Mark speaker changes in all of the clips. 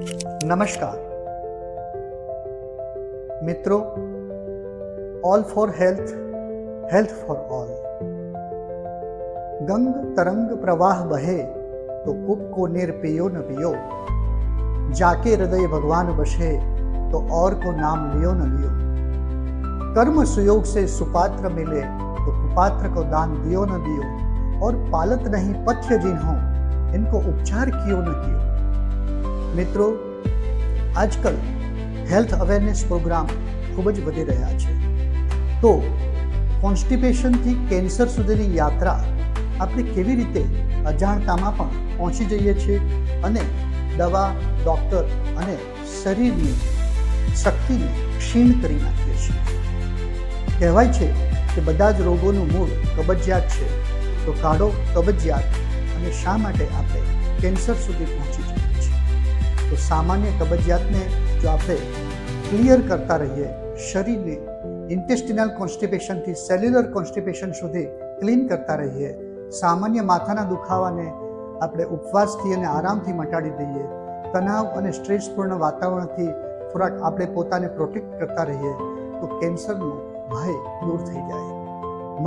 Speaker 1: નમસ્કાર મિત્રો, all for health, health for all. ગંગ તરંગ પ્રવાહ બહે તો કૂપ को नीर पियो न पियो, जाके हृदय भगवान बसे तो और को नाम लियो न लियो। कर्म सुयोग से सुपात्र मिले तो कुपात्र को दान दियो न दियो, और पालत नहीं पथ्य जिन्हों इनको उपचार कियो न कियो। મિત્રો, આજકાલ હેલ્થ અવેરનેસ પ્રોગ્રામ ખૂબ જ વધી રહ્યા છે, તો કોન્સ્ટિપેશનથી કેન્સર સુધીની યાત્રા આપણે કેવી રીતે અજાણતામાં પણ પહોંચી જઈએ છીએ અને દવા, ડૉક્ટર અને શરીરની શક્તિને ક્ષીણ કરી નાખીએ છીએ। કહેવાય છે કે બધા જ રોગોનું મૂળ કબજિયાત છે, તો કાઢો કબજિયાત અને શા માટે આપણે કેન્સર સુધી પહોંચી જઈએ છીએ। તો સામાન્ય કબજિયાતને જો આપણે ક્લિયર કરતા રહીએ, શરીરને ઇન્ટેસ્ટિનલ કોન્સ્ટિપેશનથી સેલ્યુલર કોન્સ્ટિપેશન સુધી ક્લીન કરતા રહીએ, સામાન્ય માથાના દુખાવાને આપણે ઉપવાસથી અને આરામથી મટાડી દઈએ, તણાવ અને સ્ટ્રેસપૂર્ણ વાતાવરણથી થોડાક આપણે પોતાને પ્રોટેક્ટ કરતા રહીએ, તો કેન્સરનો ભય દૂર થઈ જાય।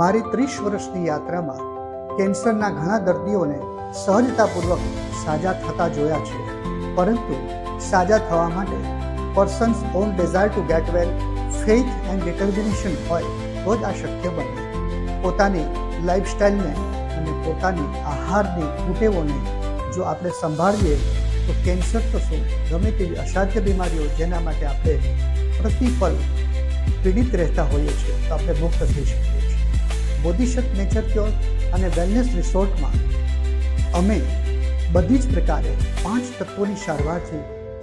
Speaker 1: મારી 30 વર્ષની યાત્રામાં કેન્સરના ઘણા દર્દીઓને સહજતાપૂર્વક સાજા થતા જોયા છે, પરંતુ સાજા થવા માટે persons own desire to get well, faith and determination હોય તો જ આ શક્ય બને। પોતાની લાઈફસ્ટાઈલને અને પોતાની આહારની કુટેવોને જો આપણે સંભાળીએ તો કેન્સર તો શું, ગમે તેવી અસાધ્ય બીમારીઓ જેના માટે આપણે પ્રતિપલ પીડિત રહેતા હોઈએ છીએ, તો આપણે મુક્ત થઈ શકીએ છીએ। બોધિસત્વ નેચર ક્યોર અને વેલનેસ રિસોર્ટમાં અમે બધી જ પ્રકારે 5 તત્વોની સારવારથી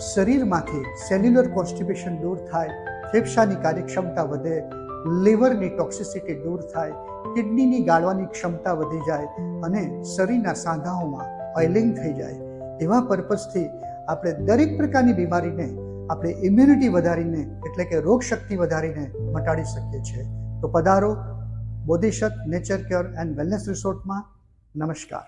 Speaker 1: શરીરમાંથી સેલ્યુલર કોન્સ્ટિપેશન દૂર થાય, ફેફસાની કાર્યક્ષમતા વધે, લીવરની ટોક્સિસિટી દૂર થાય, કિડનીની ગાળવાની ક્ષમતા વધી જાય અને શરીરના સાંધાઓમાં ઓઇલિંગ થઈ જાય, એવા પર્પઝથી આપણે દરેક પ્રકારની બીમારીને આપણે ઇમ્યુનિટી વધારીને, એટલે કે રોગ શક્તિ વધારીને મટાડી શકીએ છીએ। તો પધારો બોધિસત્વ નેચર ક્યોર એન્ડ વેલનેસ રિસોર્ટમાં। નમસ્કાર।